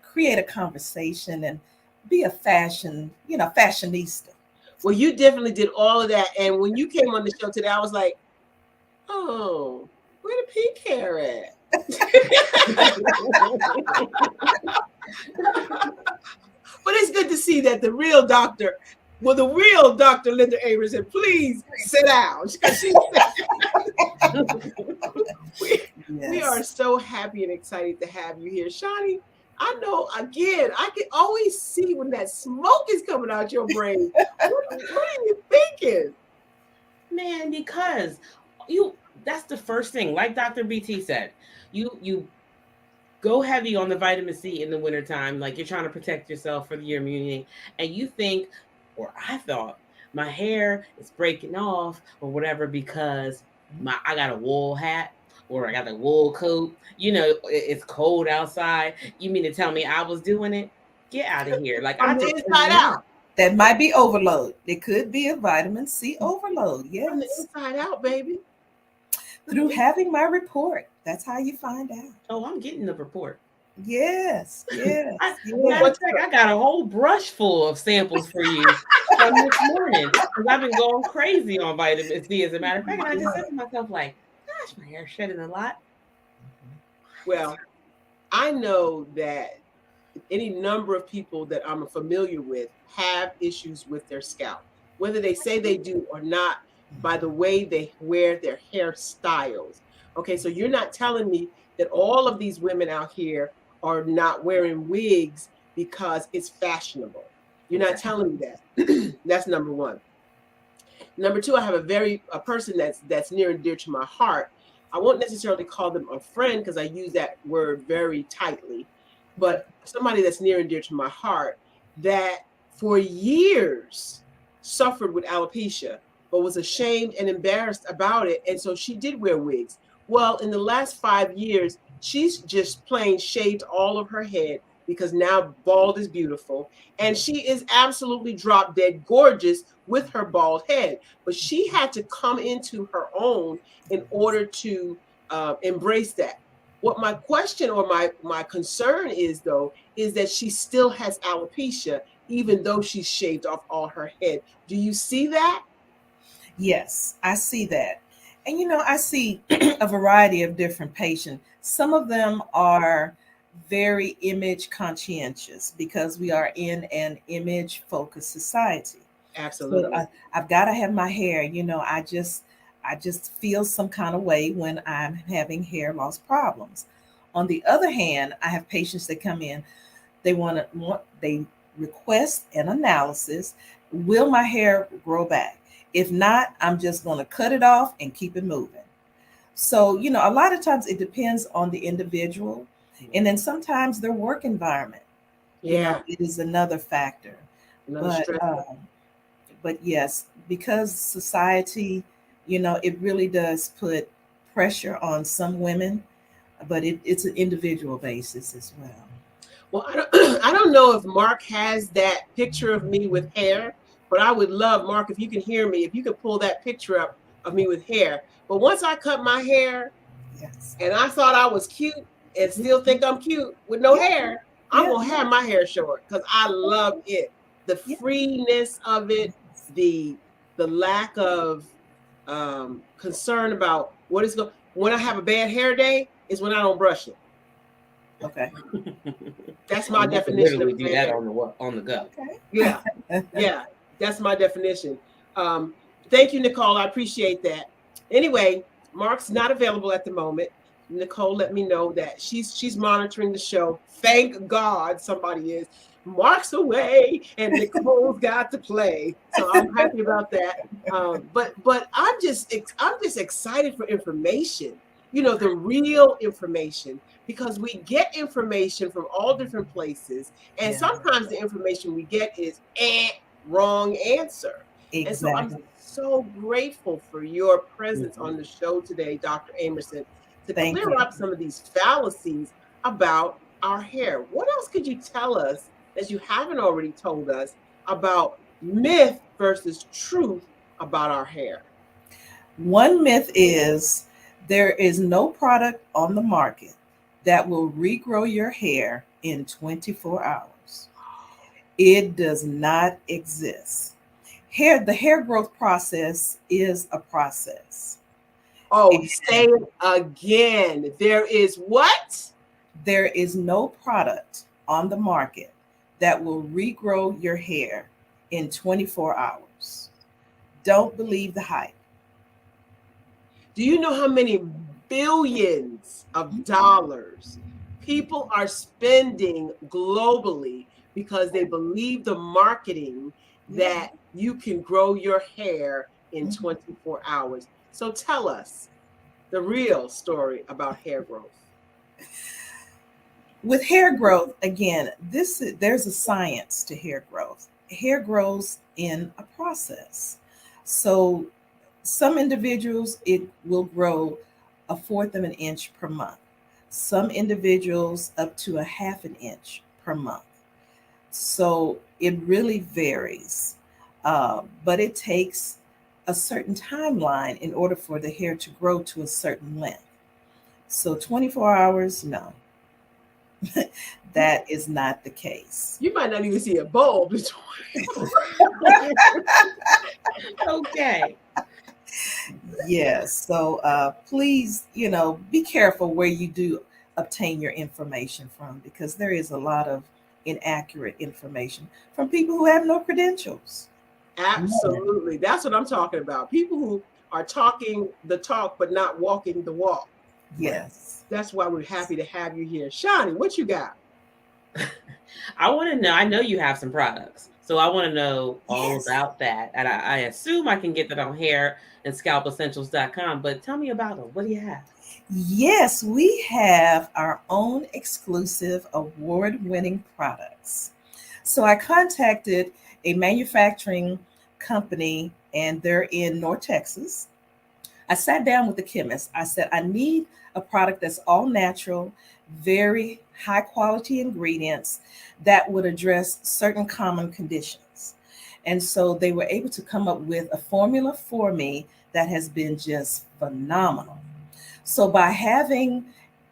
create a conversation and be a fashion, fashionista. Well, you definitely did all of that. And when you came on the show today, I was like, oh, where the pink hair at? But it's good to see that the real Dr. Linda Avery said, please sit down. We are so happy and excited to have you here. Shani, I know, again, I can always see when that smoke is coming out your brain. What are you thinking? Man, because that's the first thing. Like Dr. BT said, you go heavy on the vitamin C in the wintertime, like you're trying to protect yourself for your immunity, and you think, or I thought, my hair is breaking off or whatever because I got a wool hat or I got a wool coat. It's cold outside. You mean to tell me I was doing it? Get out of here. Like From the inside out. That might be overload. It could be a vitamin C overload. Yes. From the inside out, baby. Through having my report. That's how you find out. Oh, I'm getting the report. Yes. Yes. I got a whole brush full of samples for you from this morning because I've been going crazy on vitamin C. As a matter of fact, and I just said to myself, like, gosh, my hair's shedding a lot. Well, I know that any number of people that I'm familiar with have issues with their scalp, whether they say they do or not, by the way they wear their hairstyles. Okay, so you're not telling me that all of these women out here are not wearing wigs because it's fashionable. You're not telling me that. That's number one. Number two, I have a person that's near and dear to my heart. I won't necessarily call them a friend because I use that word very tightly, but somebody that's near and dear to my heart that for years suffered with alopecia, but was ashamed and embarrassed about it. And so she did wear wigs. Well, in the last 5 years, she's just plain shaved all of her head because now bald is beautiful. And she is absolutely drop dead gorgeous with her bald head. But she had to come into her own in order to embrace that. What my question or my concern is, though, is that she still has alopecia, even though she's shaved off all her head. Do you see that? Yes, I see that. And, I see a variety of different patients. Some of them are very image conscientious because we are in an image focused society. Absolutely. So I've got to have my hair, I just feel some kind of way when I'm having hair loss problems. On the other hand, I have patients that come in, they request an analysis. Will my hair grow back? If not, I'm just going to cut it off and keep it moving. So, a lot of times it depends on the individual and then sometimes their work environment. Yeah. It is another factor. Another stress. But yes, because society, it really does put pressure on some women, but it's an individual basis as well. Well, I don't know if Mark has that picture of me with hair, but I would love, Mark, if you can hear me, if you could pull that picture up of me with hair. But once I cut my hair, Yes. and I thought I was cute and still think I'm cute with no hair, I'm gonna have my hair short because I love it. The freeness of it, the lack of concern about what is going. When I have a bad hair day, is when I don't brush it. Okay. That's my You can definition of literally do that hair. on the go. Okay. Yeah, yeah, that's my definition. Thank you, Nicole. I appreciate that. Anyway, Mark's not available at the moment. Nicole let me know that she's monitoring the show. Thank God somebody is. Mark's away and Nicole's got to play, so I'm happy about that. But I'm just excited for information. The real information, because we get information from all different places, and sometimes the information we get is wrong answer. Exactly. And so I'm so grateful for your presence on the show today, Dr. Amerson, to clear up some of these fallacies about our hair. What else could you tell us that you haven't already told us about myth versus truth about our hair? One myth is there is no product on the market that will regrow your hair in 24 hours. It does not exist. The hair growth process is a process. Oh, say it again. There is what? There is no product on the market that will regrow your hair in 24 hours. Don't believe the hype. Do you know how many billions of dollars people are spending globally because they believe the marketing that you can grow your hair in 24 hours? So tell us the real story about hair growth. With hair growth, again, there's a science to hair growth. Hair grows in a process. So some individuals, it will grow 1/4 of an inch per month. Some individuals up to 1/2 an inch per month. So it really varies, but it takes a certain timeline in order for the hair to grow to a certain length. So 24 hours, no. That is not the case. You might not even see a bulb. Okay. Yes. So please, be careful where you do obtain your information from, because there is a lot of inaccurate information from people who have no credentials. Absolutely. That's what I'm talking about. People who are talking the talk but not walking the walk. Yes. That's why we're happy to have you here. Shani, what you got? I want to know, I know you have some products, so I want to know all about that. And I assume I can get that on hairandscalpessentials.com, but tell me about them. What do you have? Yes, we have our own exclusive award-winning products. So I contacted a manufacturing company, and they're in North Texas. I sat down with the chemist. I said, I need a product that's all natural, very high quality ingredients that would address certain common conditions. And so they were able to come up with a formula for me that has been just phenomenal. So by having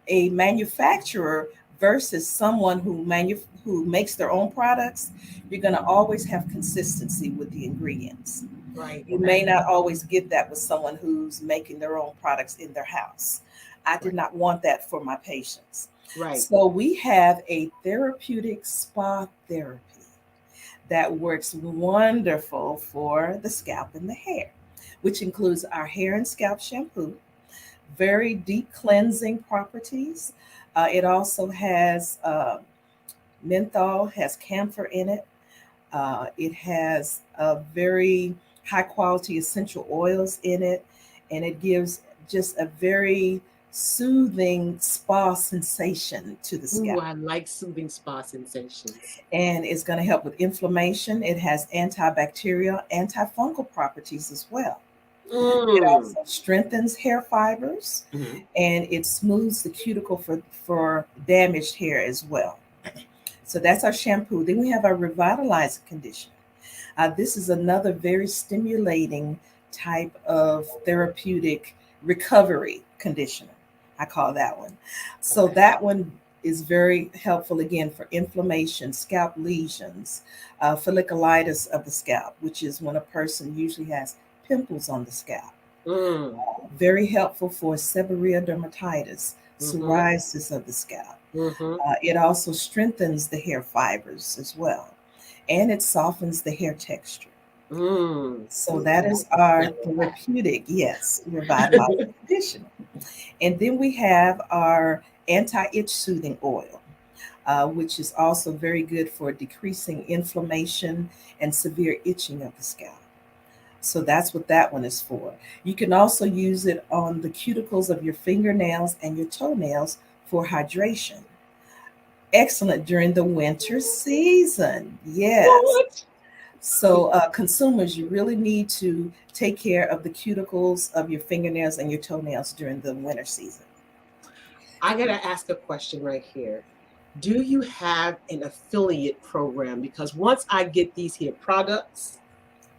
a manufacturer versus someone who makes their own products, you're going to always have consistency with the ingredients. Right. You may not always get that with someone who's making their own products in their house. I did not want that for my patients. Right. So we have a therapeutic spa therapy that works wonderful for the scalp and the hair, which includes our hair and scalp shampoo, very deep cleansing properties. It also has menthol, has camphor in it. It has a very high quality essential oils in it, and it gives just a very soothing spa sensation to the Ooh, scalp. I like soothing spa sensations. And it's going to help with inflammation. It has antibacterial, antifungal properties as well. It Mm. also strengthens hair fibers, Mhm. and it smooths the cuticle for damaged hair as well. So that's our shampoo. Then we have our revitalizing conditioner. This is another very stimulating type of therapeutic recovery conditioner. I call that one. So Okay. that one is very helpful again for inflammation, scalp lesions, folliculitis of the scalp, which is when a person usually has pimples on the scalp. Mm. Very helpful for seborrheic dermatitis, Mhm. psoriasis of the scalp. Mhm. It also strengthens the hair fibers as well, and it softens the hair texture. Mm. So that is our therapeutic, yes, revitalizing conditioner. And then we have our anti-itch soothing oil, which is also very good for decreasing inflammation and severe itching of the scalp. So that's what that one is for. You can also use it on the cuticles of your fingernails and your toenails for hydration. Excellent during the winter season. Yes. What? So, consumers, you really need to take care of the cuticles of your fingernails and your toenails during the winter season. I gotta ask a question right here. Do you have an affiliate program? Because once I get these here products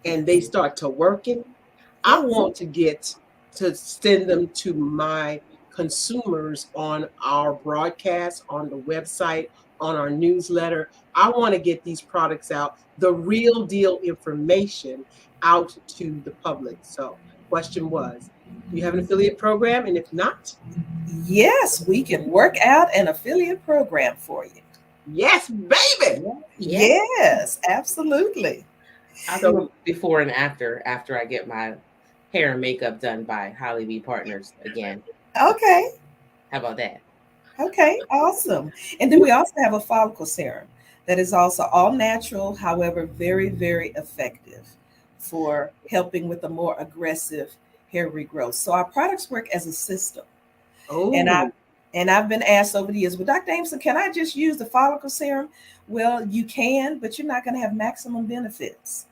and they start to working, I Yes. want to get to send them to my consumers on our broadcast, on the website, on our newsletter. I want to get these products out, the real deal information out to the public. So, question was, do you have an affiliate program? And if not, Yes, we can work out an affiliate program for you. yes, baby. Yes, absolutely. I'll So, do a before and after I get my hair and makeup done by Holly B Partners again. Okay. How about that? Okay, awesome. And then we also have a follicle serum that is also all natural, however, very, very effective for helping with a more aggressive hair regrowth. So our products work as a system. And oh, I've been asked over the years, well, Dr. Ameson, can I just use the follicle serum? Well, you can, but you're not going to have maximum benefits.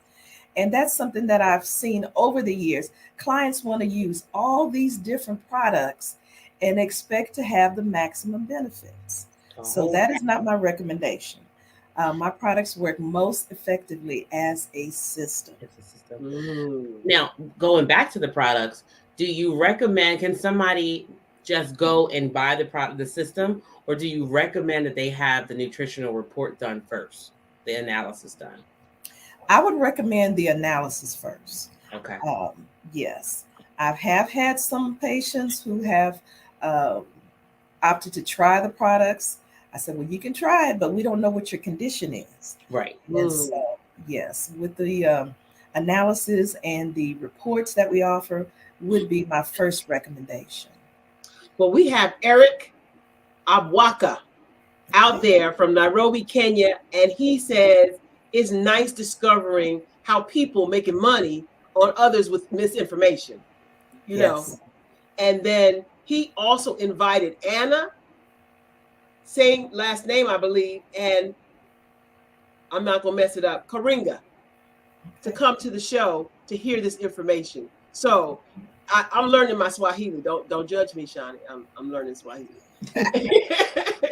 And that's something that I've seen over the years. Clients want to use all these different products and expect to have the maximum benefits. So Oh, that is not my recommendation. My products work most effectively as a system. it's a system. mm. Now, going back to the products, do you recommend, can somebody just go and buy the system, or do you recommend that they have the nutritional report done first, the analysis done? I would recommend the analysis first. Okay. Yes, I have had some patients who have opted to try the products. I said, well, you can try it, but we don't know what your condition is. Right. And so, yes, with the analysis and the reports that we offer would be my first recommendation. Well, we have Eric Abwaka out there from Nairobi, Kenya, and he says it's nice discovering how people making money on others with misinformation, you know. Yes. And then he also invited Anna, same last name, I believe, and I'm not gonna mess it up, Karinga, to come to the show to hear this information. So I'm learning my Swahili. Don't judge me, Shani. I'm learning Swahili. I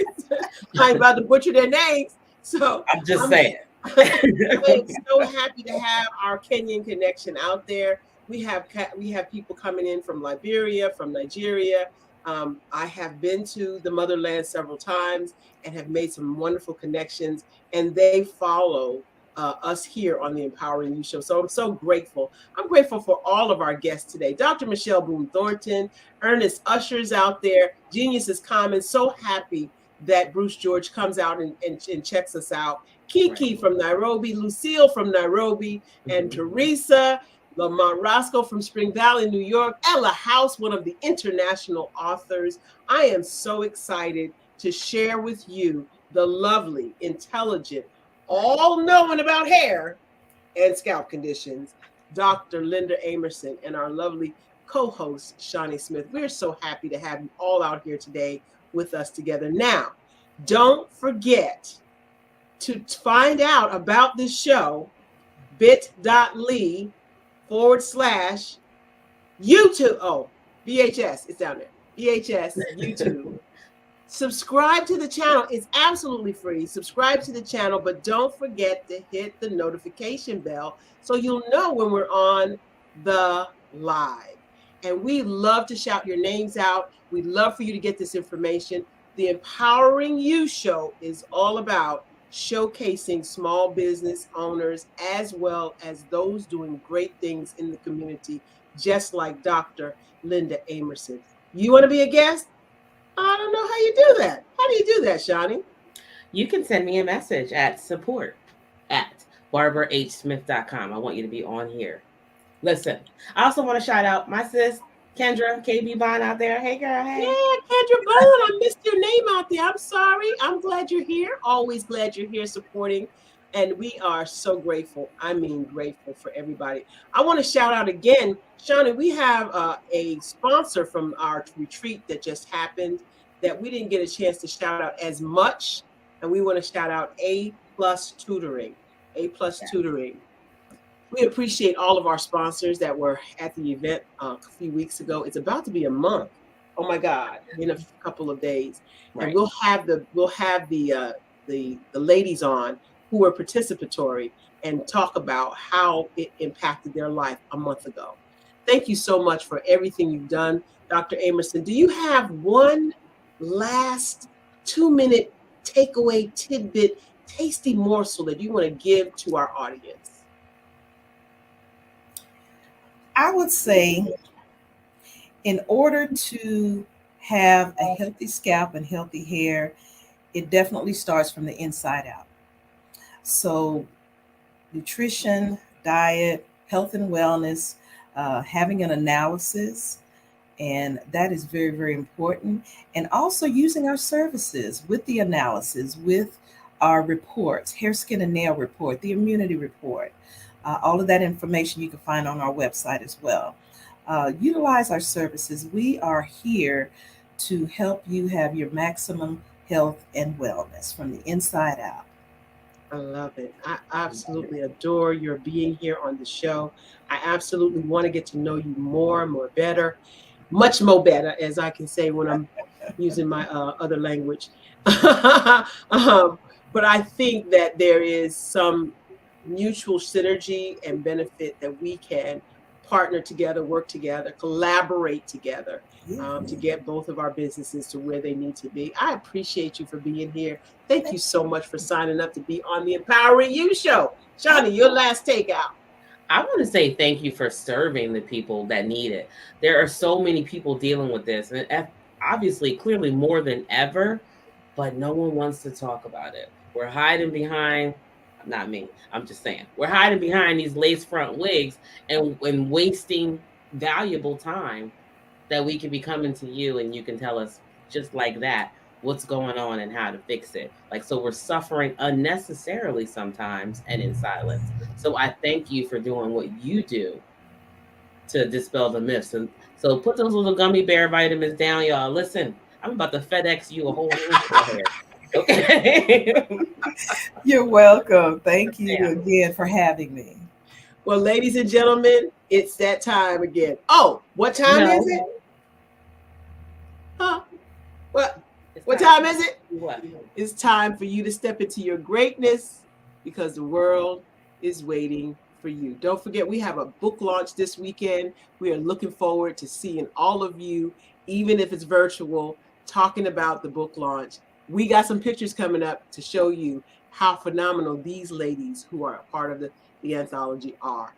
ain't about to butcher their names. So I'm just saying. I'm so happy to have our Kenyan connection out there. We have people coming in from Liberia, from Nigeria. I have been to the motherland several times and have made some wonderful connections, and they follow us here on the Empowering You Show. So I'm so grateful. I'm grateful for all of our guests today. Dr. Michelle Boone Thornton, Ernest Usher's out there, Genius is Common. So happy that Bruce George comes out and checks us out. Kiki from Nairobi, Lucille from Nairobi, and Teresa Lamont Roscoe from Spring Valley, New York, Ella House, one of the international authors. I am so excited to share with you the lovely, intelligent, all knowing about hair and scalp conditions, Dr. Linda Amerson, and our lovely co-host, Shawnee Smith. We're so happy to have you all out here today with us together. Now, don't forget to find out about this show, bit.ly/YouTube. Oh, VHS, it's down there. VHS, YouTube. Subscribe to the channel. It's absolutely free. Subscribe to the channel, but don't forget to hit the notification bell so you'll know when we're on the live. And we love to shout your names out. We'd love for you to get this information. The Empowering You show is all about showcasing small business owners as well as those doing great things in the community, just like Dr. Linda Amerson. You want to be a guest? I don't know how you do that. How do you do that, Shawnee? You can send me a message at support@barbarahsmith.com. I want you to be on here. Listen, I also want to shout out my sis, Kendra KB Bond out there. Hey, girl. Hey. Yeah, Kendra Bond. I missed your name out there. I'm sorry. I'm glad you're here. Always glad you're here supporting. And we are so grateful. I mean, grateful for everybody. I want to shout out again, Shawnee, we have a sponsor from our retreat that just happened that we didn't get a chance to shout out as much. And we want to shout out A+ Tutoring. A+ Tutoring. We appreciate all of our sponsors that were at the event a few weeks ago. It's about to be a month. Oh my God! In a couple of days, right. And we'll have the ladies on who were participatory and talk about how it impacted their life a month ago. Thank you so much for everything you've done, Dr. Amerson. Do you have one last 2-minute takeaway tidbit, tasty morsel that you want to give to our audience? I would say, in order to have a healthy scalp and healthy hair, it definitely starts from the inside out. So nutrition, diet, health and wellness, having an analysis, and that is very, very important. And also using our services with the analysis, with our reports, hair, skin, and nail report, the immunity report. All of that information you can find on our website as well. Utilize our services. We are here to help you have your maximum health and wellness from the inside out. I love it. I absolutely adore your being here on the show. I absolutely want to get to know you more better, much more better, as I can say when I'm using my other language. But I think that there is some mutual synergy and benefit that we can partner together, work together, collaborate together to get both of our businesses to where they need to be. I appreciate you for being here. Thank you so much for signing up to be on the Empowering You show. Shawnee, your last takeout. I want to say thank you for serving the people that need it. There are so many people dealing with this, and obviously, clearly more than ever, but no one wants to talk about it. We're hiding behind, not me, I'm just saying, we're hiding behind these lace front wigs and wasting valuable time that we could be coming to you and you can tell us just like that what's going on and how to fix it. Like, so we're suffering unnecessarily sometimes and in silence. So I thank you for doing what you do to dispel the myths. And so put those little gummy bear vitamins down, y'all. Listen, I'm about to FedEx you a whole hair. Okay. You're welcome. Thank you again for having me. Well, ladies and gentlemen, it's that time again. Oh, what time is it? Huh? What time is it? What? It's time for you to step into your greatness because the world is waiting for you. Don't forget, we have a book launch this weekend. We are looking forward to seeing all of you, even if it's virtual, talking about the book launch. We got some pictures coming up to show you how phenomenal these ladies who are a part of the anthology are.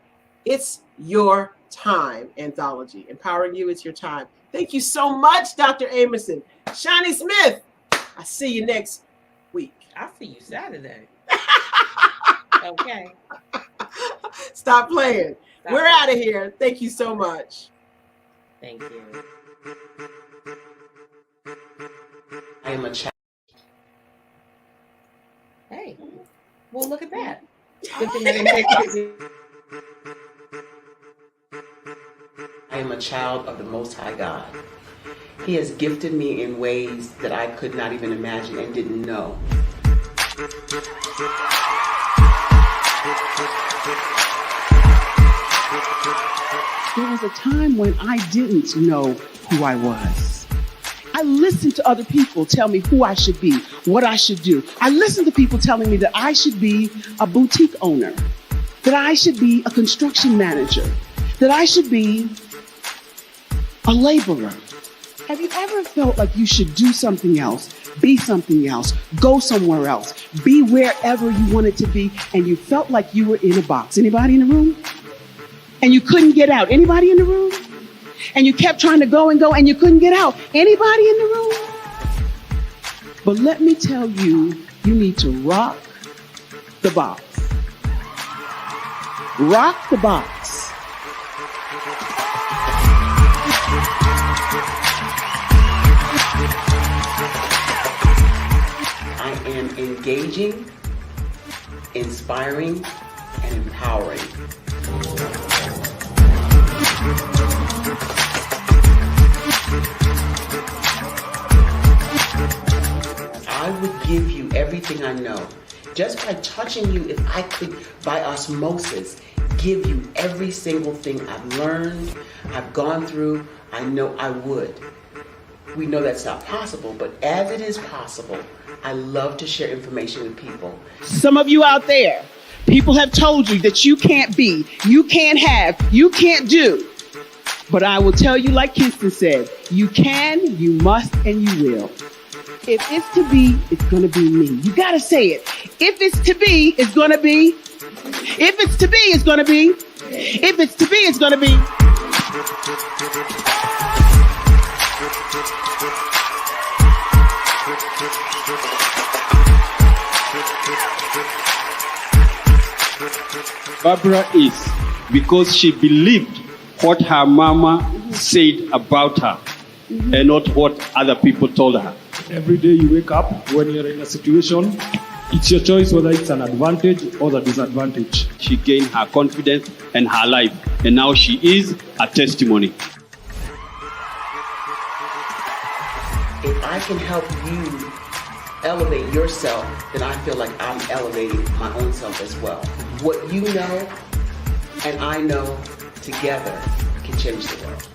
It's your time, anthology. Empowering You, it's your time. Thank you so much, Dr. Amerson. Shawnee Smith, I see you next week. I'll see you Saturday. Okay. Stop playing. We're out of here. Thank you so much. Thank you. I am a child. Hey, well, look at that. Good thing I didn't take it. I am a child of the Most High God. He has gifted me in ways that I could not even imagine and didn't know. There was a time when I didn't know who I was. I listened to other people tell me who I should be, what I should do. I listened to people telling me that I should be a boutique owner, that I should be a construction manager, that I should be a laborer. Have you ever felt like you should do something else, be something else, go somewhere else, be wherever you wanted to be, and you felt like you were in a box? Anybody in the room? And you couldn't get out? Anybody in the room? And you kept trying to go and you couldn't get out? Anybody in the room? But let me tell you, you need to rock the box. Rock the box. I am engaging, inspiring, and empowering. I would give you everything I know. Just by touching you, if I could, by osmosis, give you every single thing I've learned, I've gone through, I know I would. We know that's not possible, but as it is possible, I love to share information with people. Some of you out there, people have told you that you can't be, you can't have, you can't do. But I will tell you, like Kinston said, you can, you must, and you will. If it's to be, it's going to be me. You got to say it. If it's to be, it's going to be. If it's to be, it's going to be. If it's to be, it's going to be. Barbara is because she believed what her mama said about her and not what other people told her. Every day you wake up, when you're in a situation, it's your choice whether it's an advantage or the disadvantage. She gained her confidence and her life, and now she is a testimony. If I can help you elevate yourself, then I feel like I'm elevating my own self as well. What you know and I know together can change the world.